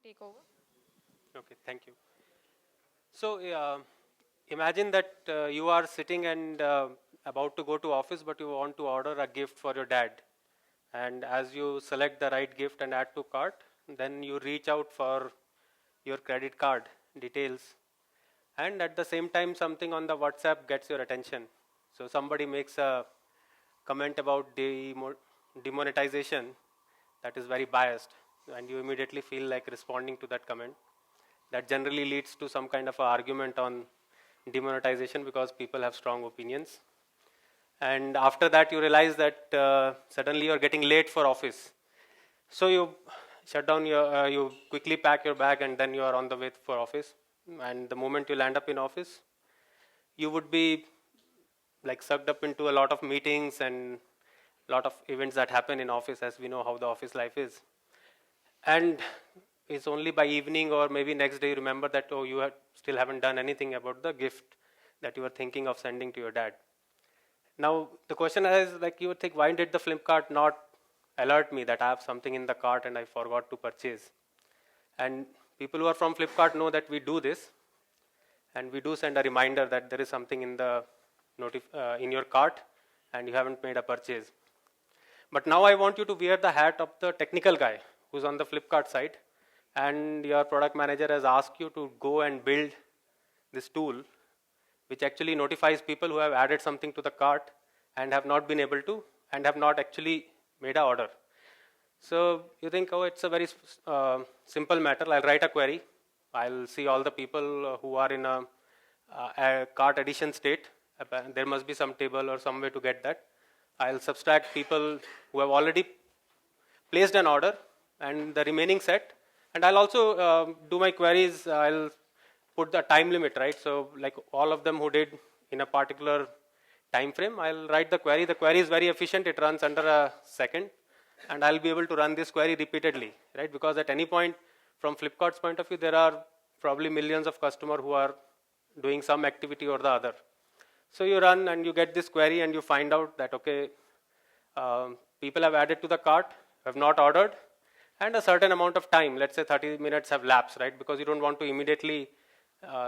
take over. Okay, thank you. So imagine that you are sitting and about to go to office, but you want to order a gift for your dad. And as you select the right gift and add to cart, then you reach out for your credit card details. And at the same time, something on the WhatsApp gets your attention. So somebody makes a comment about demonetization that is very biased, and you immediately feel like responding to that comment. That generally leads to some kind of a argument on demonetization because people have strong opinions. And after that, you realize that suddenly you're getting late for office. So you shut down you quickly pack your bag and then you are on the way for office. And the moment you land up in office, you would be like sucked up into a lot of meetings and a lot of events that happen in office, as we know how the office life is. And it's only by evening or maybe next day you remember that, oh, still haven't done anything about the gift that you were thinking of sending to your dad. Now the question is, like, you would think, why did the Flipkart not alert me that I have something in the cart and I forgot to purchase? And people who are from Flipkart know that we do this, and we do send a reminder that there is something in the in your cart and you haven't made a purchase. But now I want you to wear the hat of the technical guy who's on the Flipkart side, and your product manager has asked you to go and build this tool which actually notifies people who have added something to the cart and have not been able to, and have not actually made an order. So you think, oh, it's a very simple matter. I'll write a query. I'll see all the people who are in a cart addition state. There must be some table or some way to get that. I'll subtract people who have already placed an order and the remaining set. And I'll also do my queries. I'll put the time limit, right? So like all of them who did in a particular time frame, I'll write the query. The query is very efficient. It runs under a second. And I'll be able to run this query repeatedly, right? Because at any point, from Flipkart's point of view, there are probably millions of customers who are doing some activity or the other. So you run and you get this query and you find out that, okay, people have added to the cart, have not ordered, and a certain amount of time, let's say 30 minutes have lapsed, right? Because you don't want to immediately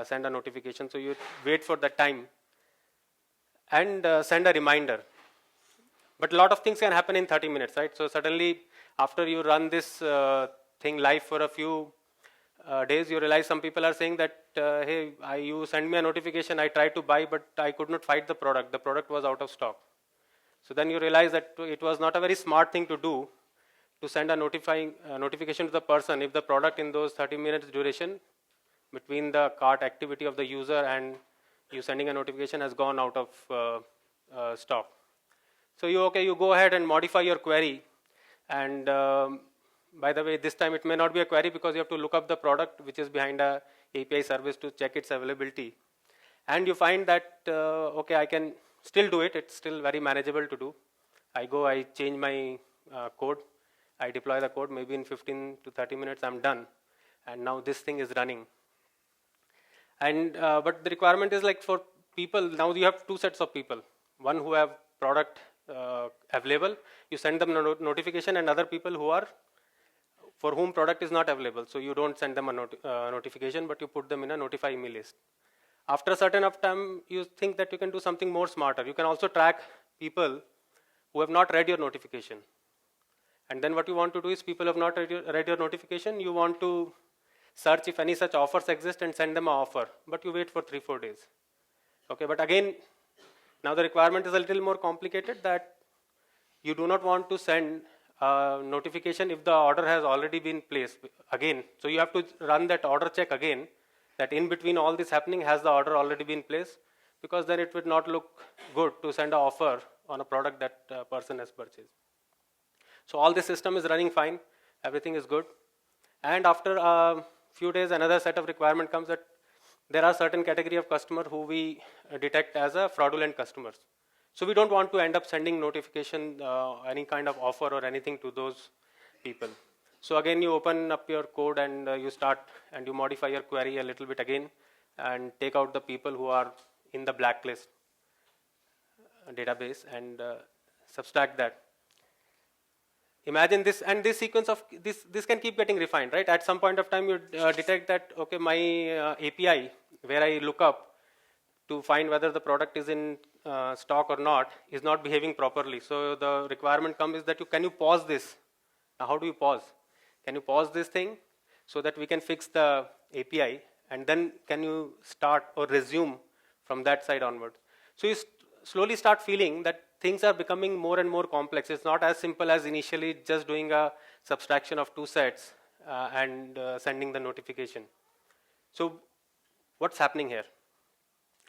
send a notification. So you wait for that time and send a reminder. But a lot of things can happen in 30 minutes, right? So suddenly, after you run this thing live for a few days, you realize some people are saying that, hey, you send me a notification, I tried to buy, but I could not find the product. The product was out of stock. So then you realize that it was not a very smart thing to do, to send a notification to the person if the product in those 30 minutes duration between the cart activity of the user and you sending a notification has gone out of stock. So you go ahead and modify your query. And by the way, this time it may not be a query because you have to look up the product which is behind a API service to check its availability. And you find that, okay, I can still do it. It's still very manageable to do. I change my code. I deploy the code. Maybe in 15 to 30 minutes, I'm done. And now this thing is running. And but the requirement is like for people, now you have two sets of people. One who have product available, you send them a notification, and other people who are, for whom product is not available. So you don't send them a notification, but you put them in a notify me list. After a certain of time, you think that you can do something more smarter. You can also track people who have not read your notification. And then what you want to do is, people have not read your notification, you want to search if any such offers exist and send them an offer, but you wait for 3-4 days. Okay, but again, now the requirement is a little more complicated, that you do not want to send a notification if the order has already been placed again. So you have to run that order check again, that in between all this happening, has the order already been placed? Because then it would not look good to send an offer on a product that person has purchased. So all the system is running fine, everything is good. And after a few days, another set of requirement comes that there are certain category of customer who we detect as a fraudulent customers. So we don't want to end up sending notification, any kind of offer or anything to those people. So again, you open up your code and you start and you modify your query a little bit again and take out the people who are in the blacklist database and subtract that. imagine this, and this sequence of this can keep getting refined, right? At some point of time, you detect that, okay, my API, where I look up to find whether the product is in stock or not, is not behaving properly. So the requirement comes is that can you pause this? Now, how do you pause? Can you pause this thing so that we can fix the API, and then can you start or resume from that side onwards? So you slowly start feeling that things are becoming more and more complex. It's not as simple as initially just doing a subtraction of two sets and sending the notification. So what's happening here?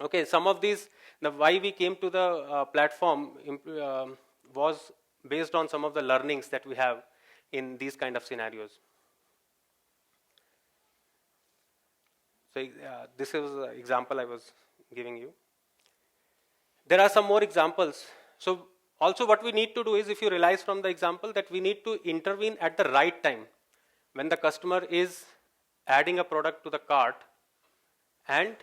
Okay, some of these, the why we came to the platform was based on some of the learnings that we have in these kind of scenarios. So this is an example I was giving you. There are some more examples. So also what we need to do is, if you realize from the example, that we need to intervene at the right time when the customer is adding a product to the cart and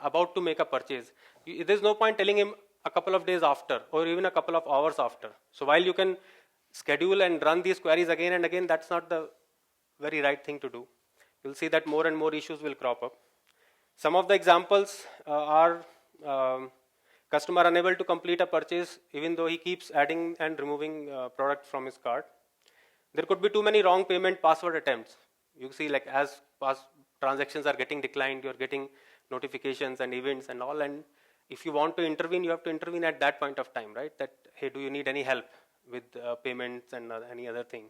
about to make a purchase. There's no point telling him a couple of days after or even a couple of hours after. So while you can schedule and run these queries again and again, that's not the very right thing to do. You'll see that more and more issues will crop up. Some of the examples are customer unable to complete a purchase even though he keeps adding and removing product from his cart. There could be too many wrong payment password attempts. You see, like, as transactions are getting declined, you're getting notifications and events and all, and if you want to intervene, you have to intervene at that point of time, right? That, hey, do you need any help with payments and any other thing?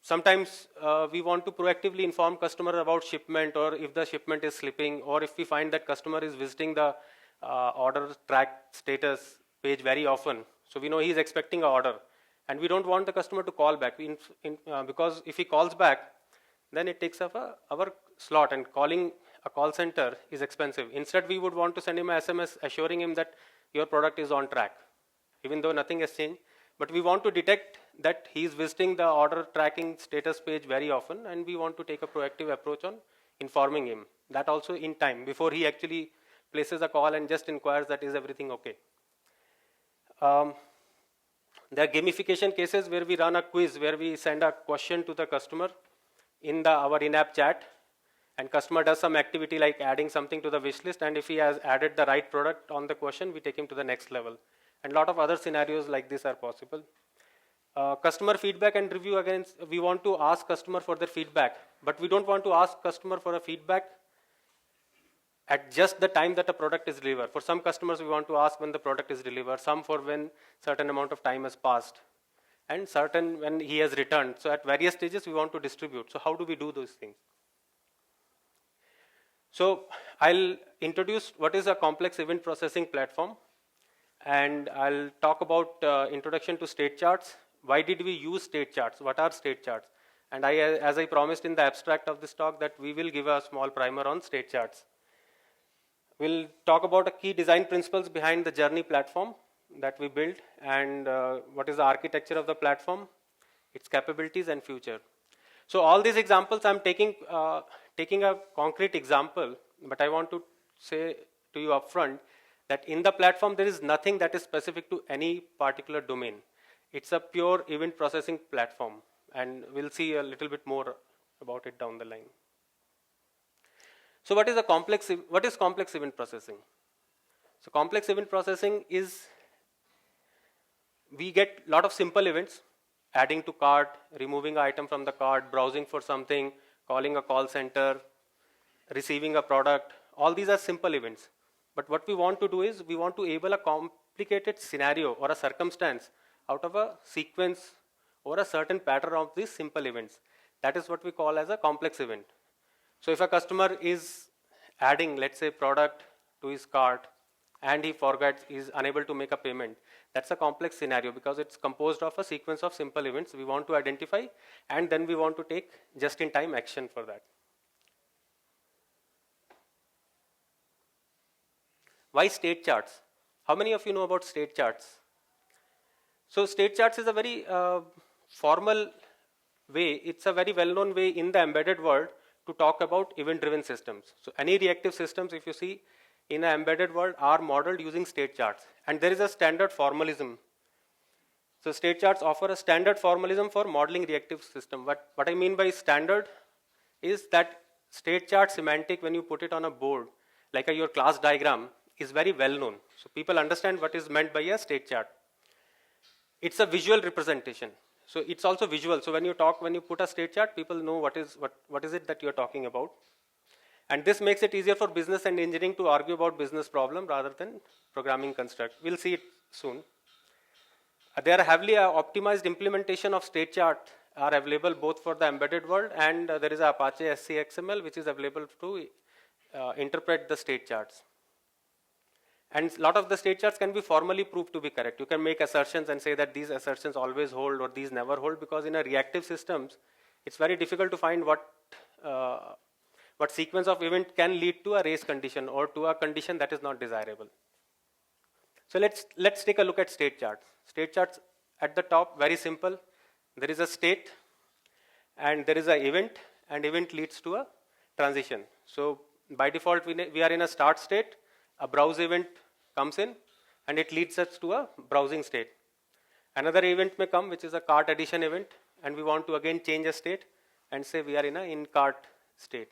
Sometimes we want to proactively inform customer about shipment, or if the shipment is slipping, or if we find that customer is visiting the order track status page very often. So we know he is expecting an order, and we don't want the customer to call back because if he calls back, then it takes up our slot, and calling a call center is expensive. Instead, we would want to send him an SMS assuring him that your product is on track, even though nothing has changed. But we want to detect that he is visiting the order tracking status page very often, and we want to take a proactive approach on informing him. That also in time, before he actually places a call and just inquires that is everything okay. There are gamification cases where we run a quiz, where we send a question to the customer in our in-app chat, and customer does some activity like adding something to the wish list, and if he has added the right product on the question, we take him to the next level. And a lot of other scenarios like this are possible. Customer feedback and review, again, we want to ask customer for their feedback, but we don't want to ask customer for a feedback at just the time that a product is delivered. For some customers, we want to ask when the product is delivered, some for when certain amount of time has passed, and certain when he has returned. So at various stages, we want to distribute. So how do we do those things? So I'll introduce what is a complex event processing platform, and I'll talk about introduction to state charts. Why did we use state charts? What are state charts? And as I promised in the abstract of this talk, that we will give a small primer on state charts. We'll talk about the key design principles behind the journey platform that we built, and what is the architecture of the platform, its capabilities and future. So all these examples, I'm taking a concrete example, but I want to say to you upfront that in the platform, there is nothing that is specific to any particular domain. It's a pure event processing platform, and we'll see a little bit more about it down the line. So what is complex event processing? So complex event processing is, we get a lot of simple events, adding to cart, removing an item from the cart, browsing for something, calling a call center, receiving a product. All these are simple events. But what we want to do is, we want to enable a complicated scenario or a circumstance out of a sequence or a certain pattern of these simple events. That is what we call as a complex event. So if a customer is adding, let's say, product to his cart, and he forgets, is unable to make a payment, that's a complex scenario because it's composed of a sequence of simple events we want to identify, and then we want to take just-in-time action for that. Why state charts? How many of you know about state charts? So state charts is a very formal way, it's a very well-known way in the embedded world to talk about event-driven systems. So any reactive systems, if you see in an embedded world, are modeled using state charts. And there is a standard formalism. So state charts offer a standard formalism for modeling reactive system. What I mean by standard is that state chart semantic, when you put it on a board, like your class diagram, is very well known. So people understand what is meant by a state chart. It's a visual representation. So it's also visual. So when you put a state chart, people know what is it that you're talking about. And this makes it easier for business and engineering to argue about business problem rather than programming construct. We'll see it soon. There are heavily optimized implementation of state chart are available both for the embedded world, and there is Apache SCXML which is available to interpret the state charts. And a lot of the state charts can be formally proved to be correct. You can make assertions and say that these assertions always hold or these never hold, because in a reactive systems, it's very difficult to find what sequence of event can lead to a race condition or to a condition that is not desirable. So let's take a look at state charts. State charts at the top, very simple. There is a state and there is an event, and event leads to a transition. So by default, we are in a start state. A browse event comes in and it leads us to a browsing state. Another event may come, which is a cart addition event, and we want to again change a state and say we are in a in-cart state.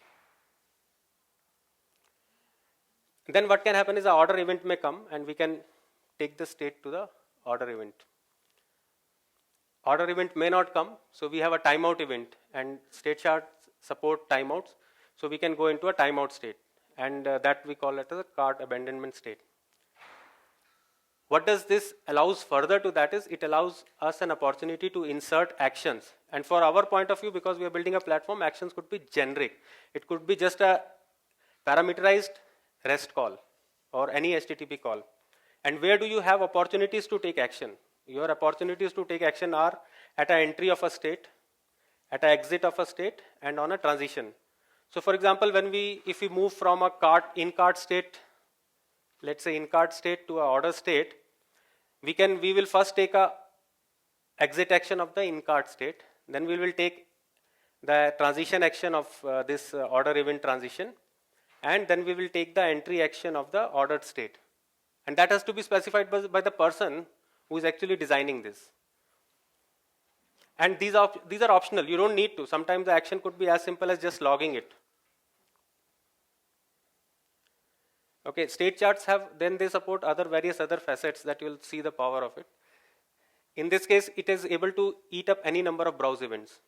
Then what can happen is an order event may come and we can take the state to the order event. Order event may not come, so we have a timeout event, and state charts support timeouts, so we can go into a timeout state, and that we call it as a cart abandonment state. What does this allows further to that is, it allows us an opportunity to insert actions, and for our point of view, because we are building a platform, actions could be generic. It could be just a parameterized REST call or any HTTP call. And where do you have opportunities to take action? Your opportunities to take action are at an entry of a state, at an exit of a state, and on a transition. So for example, if we move from a in-cart state, let's say in-cart state to a order state, we will first take a exit action of the in-cart state, then we will take the transition action of this order event transition, and then we will take the entry action of the ordered state. And that has to be specified by the person who is actually designing this. And these are optional. You don't need to. Sometimes the action could be as simple as just logging it. Okay, state charts they support various other facets that you will see the power of it. In this case, it is able to eat up any number of browse events.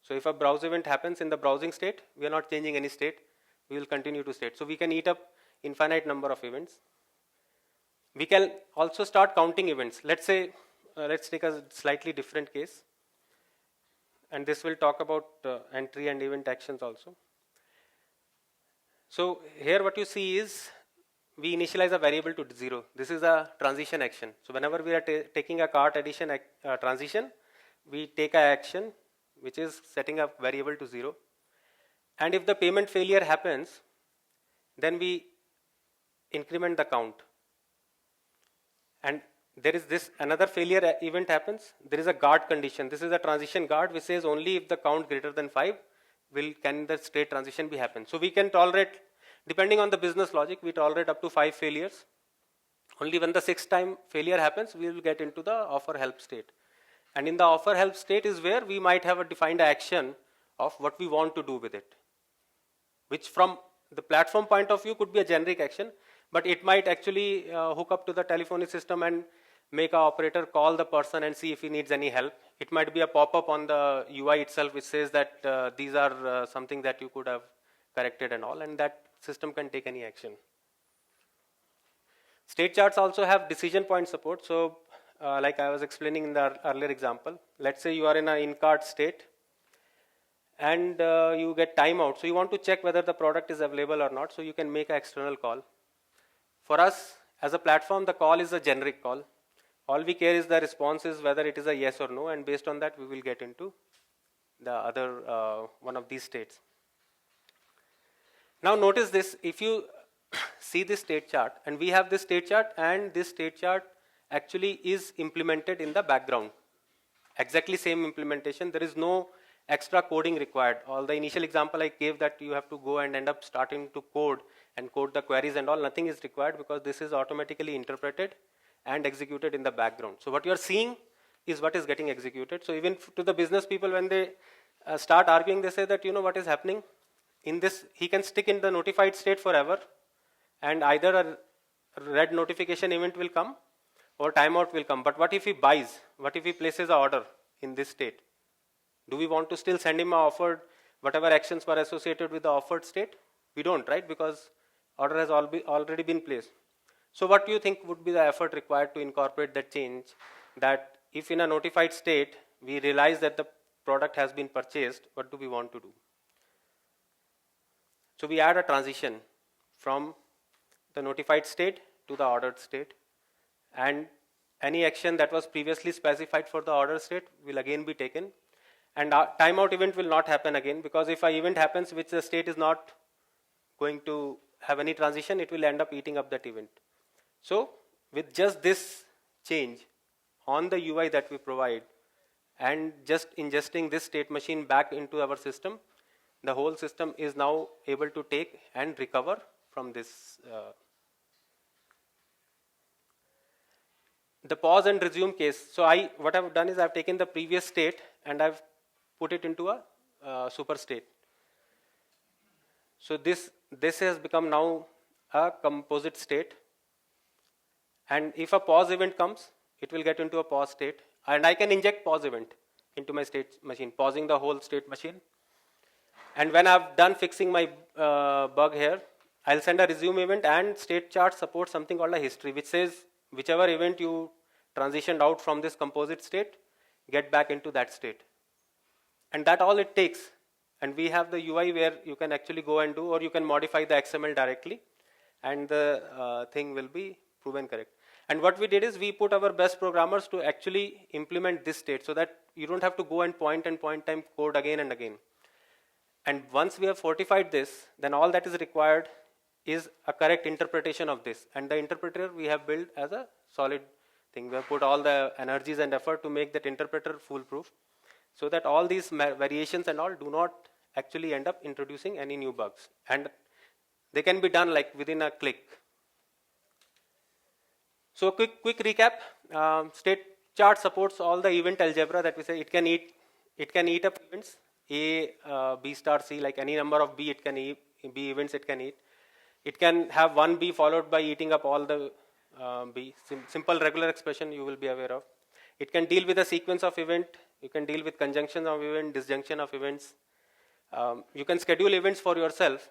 So if a browse event happens in the browsing state, we are not changing any state. We will continue to state. So we can eat up infinite number of events. We can also start counting events. Let's say, let's take a slightly different case. And this will talk about entry and event actions also. So here what you see is, we initialize a variable to 0. This is a transition action. So whenever we are taking a cart addition transition, we take an action which is setting a variable to 0. And if the payment failure happens, then we increment the count. And there is this another failure event happens. There is a guard condition. This is a transition guard which says only if the count greater than 5 can the state transition be happen. So we can tolerate, depending on the business logic, we tolerate up to 5 failures. Only when the 6th time failure happens, we will get into the offer help state. And in the offer help state is where we might have a defined action of what we want to do with it, which from the platform point of view could be a generic action, but it might actually hook up to the telephony system and make an operator call the person and see if he needs any help. It might be a pop-up on the UI itself which says that these are something that you could have corrected and all, and that system can take any action. State charts also have decision point support. So like I was explaining in the earlier example, let's say you are in an in-cart state and you get timeout. So you want to check whether the product is available or not. So you can make an external call. For us, as a platform, the call is a generic call. All we care is the response is whether it is a yes or no, and based on that, we will get into the other one of these states. Now notice this, if you see this state chart, and we have this state chart, and this state chart actually is implemented in the background. Exactly same implementation, there is no extra coding required. All the initial example I gave that you have to go and end up starting to code and code the queries and all, nothing is required because this is automatically interpreted and executed in the background. So what you are seeing is what is getting executed. So even to the business people, when they start arguing, they say that, what is happening in this, he can stick in the notified state forever, and either a red notification event will come or timeout will come. But what if he buys? What if he places an order in this state? Do we want to still send him a offered, whatever actions were associated with the offered state? We don't, right? Because order has already been placed. So what do you think would be the effort required to incorporate that change, that if in a notified state we realize that the product has been purchased, what do we want to do? So we add a transition from the notified state to the ordered state, and any action that was previously specified for the ordered state will again be taken, and our timeout event will not happen again, because if an event happens which the state is not going to have any transition, it will end up eating up that event. So with just this change on the UI that we provide and just ingesting this state machine back into our system, the whole system is now able to take and recover from this. The pause and resume case. So what I've done is I've taken the previous state and I've put it into a super state. So this has become now a composite state. And if a pause event comes, it will get into a pause state. And I can inject pause event into my state machine, pausing the whole state machine. And when I've done fixing my bug here, I'll send a resume event, and state chart supports something called a history, which says whichever event you transitioned out from this composite state, get back into that state. And that all it takes. And we have the UI where you can actually go and do, or you can modify the XML directly, and the thing will be proven correct. And what we did is we put our best programmers to actually implement this state, so that you don't have to go and point time code again and again. And once we have fortified this, then all that is required is a correct interpretation of this. And the interpreter we have built as a solid thing. We have put all the energies and effort to make that interpreter foolproof, so that all these variations and all do not actually end up introducing any new bugs. And they can be done like within a click. So quick recap. State chart supports all the event algebra that we say. It can eat up events, A, B star C, like any number of B, it can eat, B events it can eat. It can have one B followed by eating up all the B. Simple regular expression you will be aware of. It can deal with a sequence of event. You can deal with conjunction of event, disjunction of events. You can schedule events for yourself.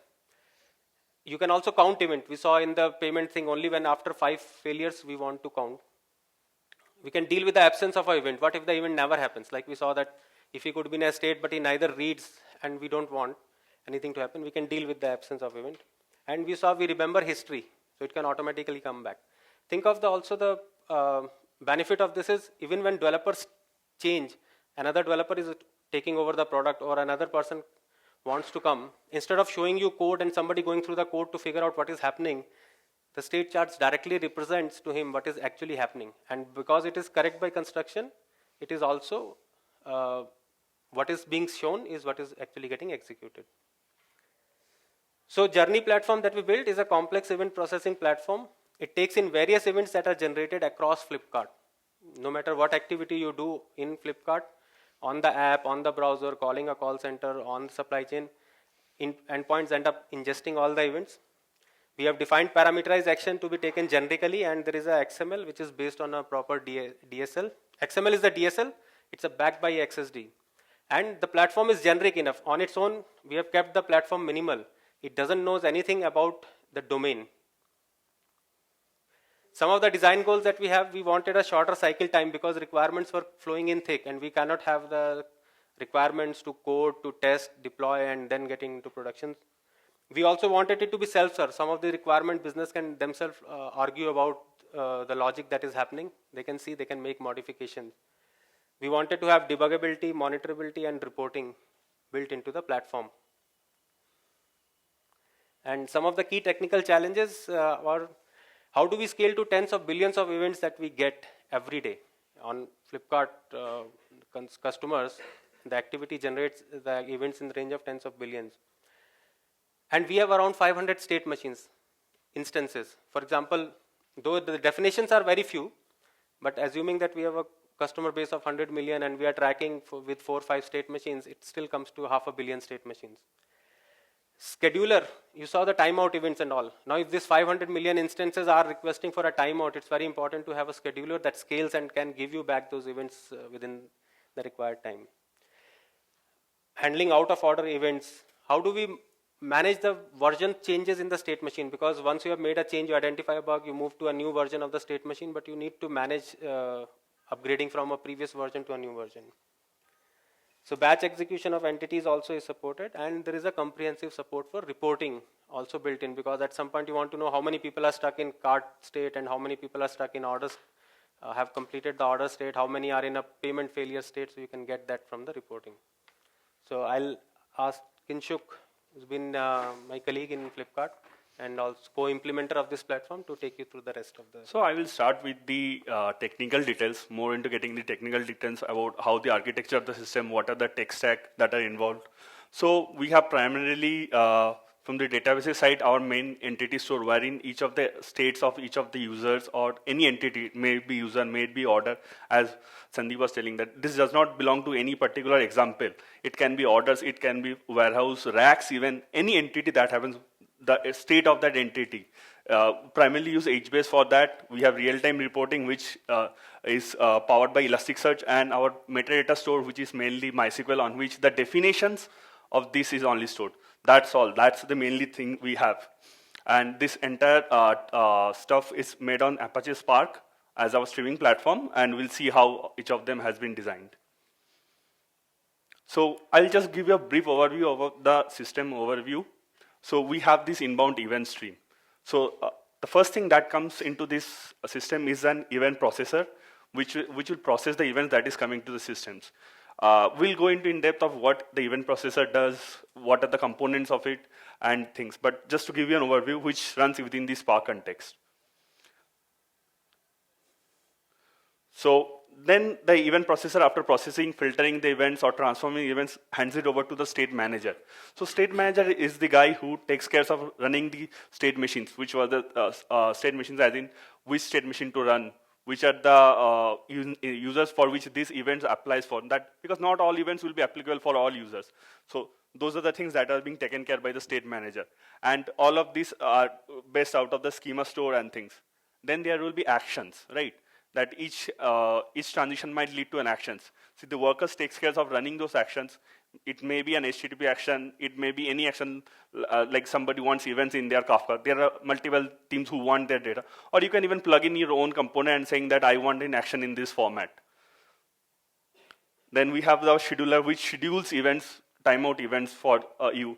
You can also count event. We saw in the payment thing, only when after 5 failures we want to count. We can deal with the absence of an event. What if the event never happens? Like we saw that if he could be in a state but he neither reads and we don't want anything to happen, we can deal with the absence of event. And we saw we remember history, so it can automatically come back. Think of also the benefit of this is, even when developers change, another developer is taking over the product, or another person wants to come, instead of showing you code and somebody going through the code to figure out what is happening, the state charts directly represents to him what is actually happening. And because it is correct by construction, it is also what is being shown is what is actually getting executed. So journey platform that we built is a complex event processing platform. It takes in various events that are generated across Flipkart. No matter what activity you do in Flipkart, on the app, on the browser, calling a call center, on the supply chain, endpoints end up ingesting all the events. We have defined parameterized action to be taken generically, and there is a XML which is based on a proper DSL. XML is the DSL, it's backed by XSD. And the platform is generic enough. On its own, we have kept the platform minimal. It doesn't know anything about the domain. Some of the design goals that we have, we wanted a shorter cycle time because requirements were flowing in thick, and we cannot have the requirements to code, to test, deploy, and then getting into production. We also wanted it to be self-serve. Some of the requirement business can themselves argue about the logic that is happening. They can see, they can make modifications. We wanted to have debuggability, monitorability, and reporting built into the platform. And some of the key technical challenges are, how do we scale to tens of billions of events that we get every day? On Flipkart customers, the activity generates the events in the range of tens of billions. And we have around 500 state machines, instances. For example, though the definitions are very few, but assuming that we have a customer base of 100 million and we are tracking with 4 or 5 state machines, it still comes to 500 million state machines. Scheduler, you saw the timeout events and all. Now if these 500 million instances are requesting for a timeout, it's very important to have a scheduler that scales and can give you back those events within the required time. Handling out of order events. How do we manage the version changes in the state machine? Because once you have made a change, you identify a bug, you move to a new version of the state machine, but you need to manage upgrading from a previous version to a new version. So batch execution of entities also is supported, and there is a comprehensive support for reporting also built in, because at some point you want to know how many people are stuck in cart state and how many people are stuck in orders, have completed the order state, how many are in a payment failure state, so you can get that from the reporting. So I'll ask Kinshuk, who's been my colleague in Flipkart and also co-implementer of this platform, to take you through the rest of the... So I will start with the technical details, more into getting the technical details about how the architecture of the system, what are the tech stack that are involved. So we have primarily, from the databases side, our main entity store, wherein each of the states of each of the users or any entity, may be user, may be order, as Sandeep was telling, that this does not belong to any particular example. It can be orders, it can be warehouse, racks, even any entity that happens, the state of that entity. Primarily use HBase for that. We have real-time reporting, which is powered by Elasticsearch, and our metadata store, which is mainly MySQL, on which the definitions of this is only stored. That's all. That's the mainly thing we have. And this entire stuff is made on Apache Spark as our streaming platform, and we'll see how each of them has been designed. So I'll just give you a brief overview of the system overview. So we have this inbound event stream. So the first thing that comes into this system is an event processor, which will process the events that is coming to the systems. We'll go into in depth of what the event processor does, what are the components of it, and things. But just to give you an overview, which runs within the Spark context. So then the event processor, after processing, filtering the events or transforming events, hands it over to the state manager. So state manager is the guy who takes care of running the state machines, which were the state machines, as in which state machine to run, which are the users for which these events applies for that, because not all events will be applicable for all users. So those are the things that are being taken care by the state manager. And all of these are based out of the schema store and things. Then there will be actions, right? That each transition might lead to an actions. So the workers takes care of running those actions. It may be an HTTP action. It may be any action, like somebody wants events in their Kafka. There are multiple teams who want their data. Or you can even plug in your own component and saying that I want an action in this format. Then we have the scheduler, which schedules events, timeout events for you,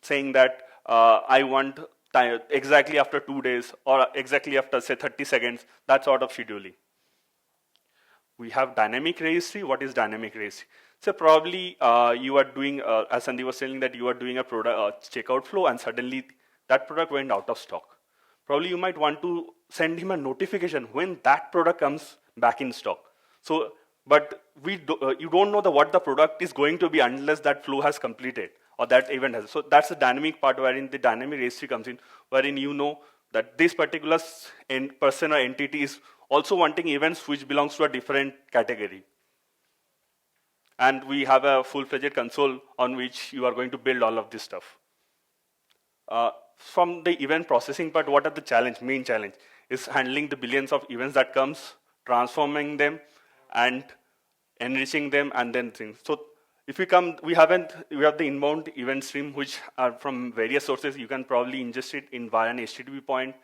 saying that I want time exactly after 2 days or exactly after, say, 30 seconds, that sort of scheduling. We have dynamic registry. What is dynamic registry? So probably you are doing, as Sandeep was saying, that you are doing a product checkout flow and suddenly that product went out of stock. Probably you might want to send him a notification when that product comes back in stock. So, but you don't know what the product is going to be unless that flow has completed or that event has. So that's the dynamic part wherein the dynamic registry comes in, wherein you know that this particular person or entity is also wanting events which belongs to a different category. And we have a full-fledged console on which you are going to build all of this stuff. From the event processing part, what are the main challenge is handling the billions of events that comes, transforming them, and enriching them, and then things. So if we come, we have the inbound event stream, which are from various sources. You can probably ingest it in via an HTTP point.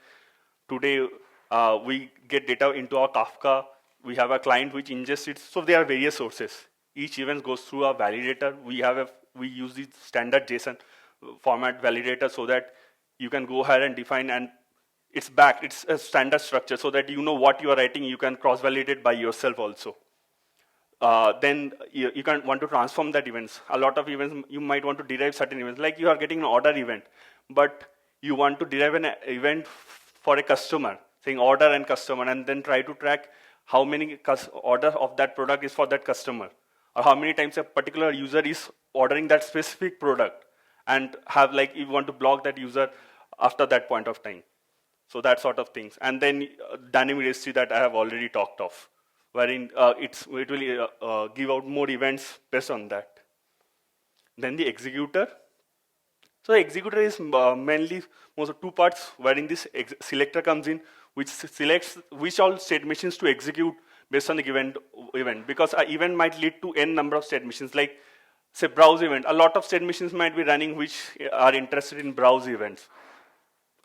Today, we get data into our Kafka. We have a client which ingests it. So there are various sources. Each event goes through a validator. We use the standard JSON format validator so that you can go ahead and define, and it's a standard structure so that you know what you are writing. You can cross-validate by yourself also. Then you can want to transform that events. A lot of events, you might want to derive certain events, like you are getting an order event, but you want to derive an event for a customer, saying order and customer, and then try to track how many order of that product is for that customer, or how many times a particular user is ordering that specific product, and have like you want to block that user after that point of time. So that sort of things. And then dynamic registry that I have already talked of. wherein it will give out more events based on that. Then the executor. So the executor is mainly most of two parts, wherein this selector comes in, which selects which all state machines to execute based on the given event. Because an event might lead to n number of state machines, like say browse event. A lot of state machines might be running which are interested in browse events.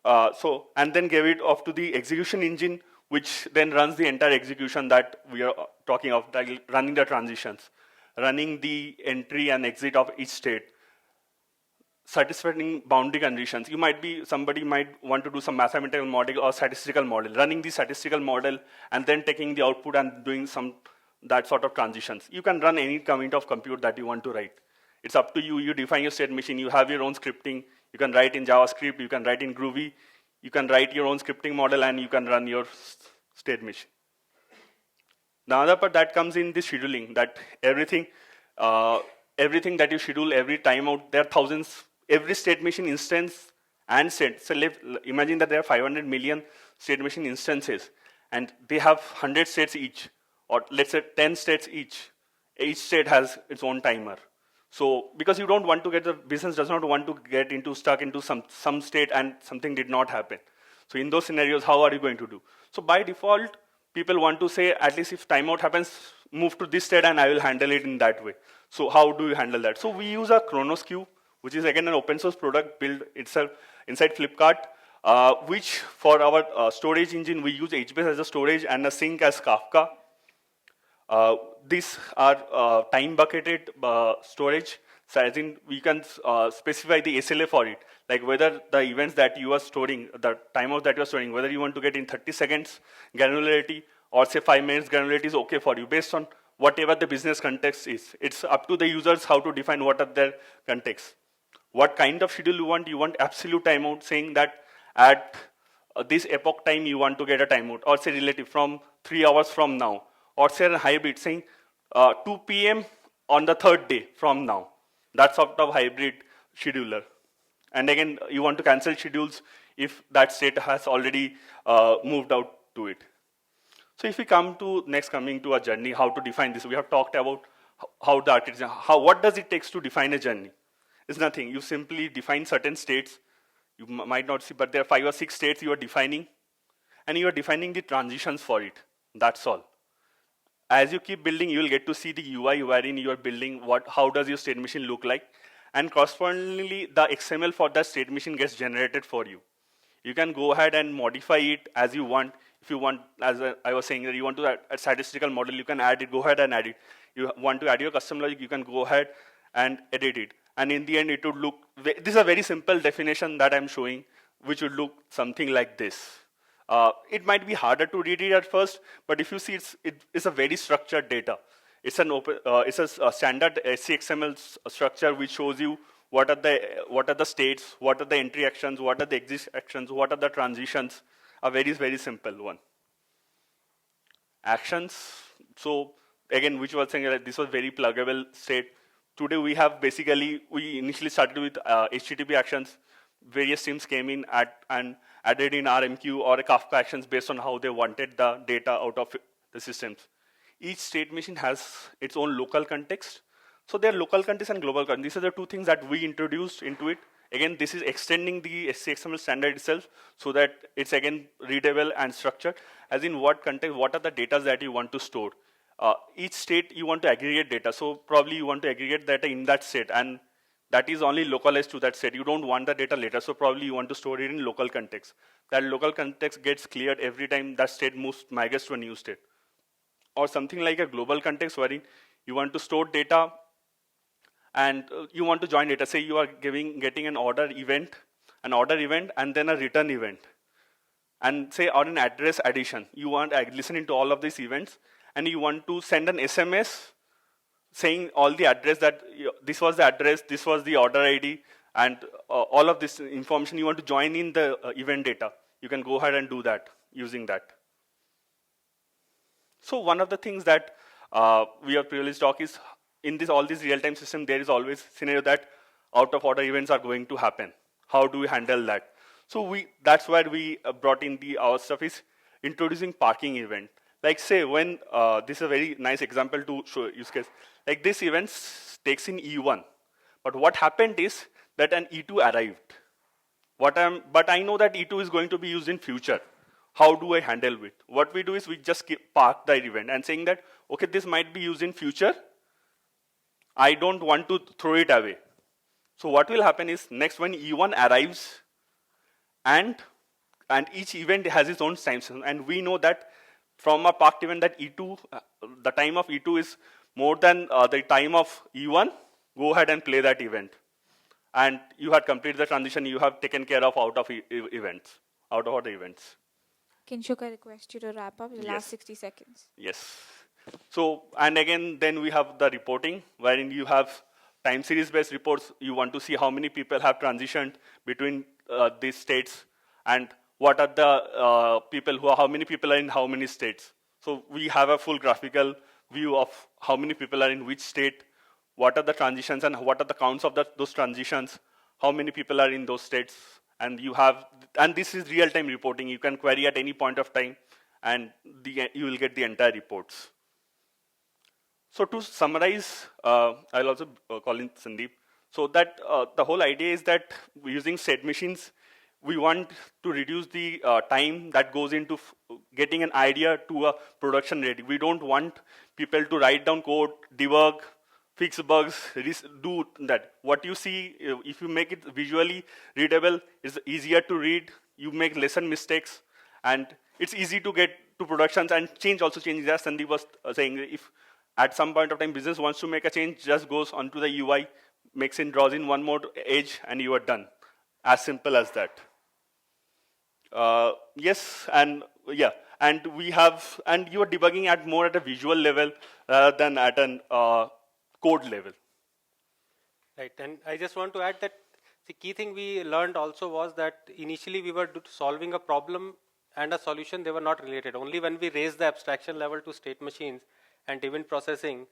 And then give it off to the execution engine, which then runs the entire execution that we are talking of, like running the transitions, running the entry and exit of each state, satisfying boundary conditions. Somebody might want to do some mathematical model or statistical model, running the statistical model and then taking the output and doing that sort of transitions. You can run any kind of compute that you want to write. It's up to you. You define your state machine. You have your own scripting. You can write in JavaScript. You can write in Groovy. You can write your own scripting model and you can run your state machine. The other part that comes in the scheduling, that everything that you schedule, every timeout, there are thousands, every state machine instance and state. So imagine that there are 500 million state machine instances and they have 100 states each, or let's say 10 states each. Each state has its own timer. So because you don't want to the business does not want to get stuck into some state and something did not happen. So in those scenarios, how are you going to do? So by default, people want to say, at least if timeout happens, move to this state and I will handle it in that way. So how do you handle that? So we use a Chronos queue, which is again an open source product built itself inside Flipkart, which for our storage engine, we use HBase as a storage and a sink as Kafka. These are time bucketed storage. So as in we can specify the SLA for it, like whether the events that you are storing, the timeout that you are storing, whether you want to get in 30 seconds granularity or say 5 minutes granularity is okay for you based on whatever the business context is. It's up to the users how to define what are their contexts. What kind of schedule you want? You want absolute timeout, saying that at this epoch time you want to get a timeout, or say relative from 3 hours from now, or say a hybrid saying 2 p.m. on the third day from now. That sort of hybrid scheduler. And again, you want to cancel schedules if that state has already moved out to it. So if we coming to a journey, how to define this. We have talked about how the architecture, what does it take to define a journey? It's nothing. You simply define certain states. You might not see, but there are 5 or 6 states you are defining, and you are defining the transitions for it. That's all. As you keep building, you will get to see the UI wherein you are building how does your state machine look like, and correspondingly, the XML for that state machine gets generated for you. You can go ahead and modify it as you want. If you want, as I was saying, that you want to add a statistical model, you can add it, go ahead and add it. You want to add your custom logic, you can go ahead and edit it. And in the end, it would look, this is a very simple definition that I'm showing, which would look something like this. It might be harder to read it at first, but if you see, it's a very structured data. It's a standard SCXML structure which shows you what are the states, what are the entry actions, what are the exit actions, what are the transitions. A very, very simple one. Actions. So again, which was saying that this was very pluggable state. Today we initially started with HTTP actions. Various teams came in and added in RMQ or a Kafka actions based on how they wanted the data out of the systems. Each state machine has its own local context. So there are local context and global context. These are the two things that we introduced into it. Again, this is extending the SCXML standard itself so that it's again readable and structured. As in what context, what are the data that you want to store? Each state you want to aggregate data. So probably you want to aggregate data in that state, and that is only localized to that state. You don't want the data later. So probably you want to store it in local context. That local context gets cleared every time that state migrates to a new state. Or something like a global context wherein you want to store data and you want to join data. Say you are getting an order event, and then a return event. And say on an address addition, you want to listen into all of these events, and you want to send an SMS saying all the address that this was the address, this was the order ID, and all of this information you want to join in the event data. You can go ahead and do that using that. So one of the things that we are privileged to talk is in all these real-time systems, there is always scenario that out-of-order events are going to happen. How do we handle that? So that's where we brought in our stuff is introducing parking event. Like say when, this is a very nice example to show use case. Like this event takes in E1, but what happened is that an E2 arrived. But I know that E2 is going to be used in future. How do I handle it? What we do is we just park the event and saying that, okay, this might be used in future. I don't want to throw it away. So what will happen is next when E1 arrives and each event has its own time, and we know that from a parked event that E2, the time of E2 is more than the time of E1, go ahead and play that event. And you had completed the transition, you have taken care of out of events, out of the events. Kinshuk, I request you to wrap up the Yes. last 60 seconds. Yes. So, and again, then we have the reporting, wherein you have time series based reports. You want to see how many people have transitioned between these states, and what are the people who are, how many people are in how many states. So we have a full graphical view of how many people are in which state, what are the transitions and what are the counts of those transitions, how many people are in those states, and you have, and this is real-time reporting. You can query at any point of time, and you will get the entire reports. So to summarize, I'll also call in Sandeep. So that the whole idea is that using state machines, we want to reduce the time that goes into getting an idea to a production ready. We don't want people to write down code, debug, fix bugs, do that. What you see, if you make it visually readable, is easier to read. You make lesser mistakes, and it's easy to get to productions and change also changes. As Sandeep was saying, if at some point of time business wants to make a change, just goes onto the UI, makes in, draws in one more edge, and you are done. As simple as that. Yes, and yeah, and we have, and you are debugging at more at a visual level rather than at an code level. Right, and I just want to add that the key thing we learned also was that initially we were solving a problem and a solution, they were not related. Only when we raised the abstraction level to state machines and event processing,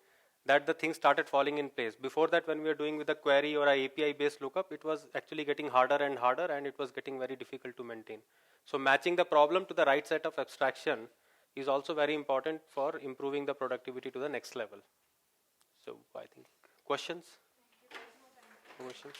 that the things started falling in place. Before that, when we were doing with a query or a API-based lookup, it was actually getting harder and harder, and it was getting very difficult to maintain. So matching the problem to the right set of abstraction is also very important for improving the productivity to the next level. So I think questions? Questions?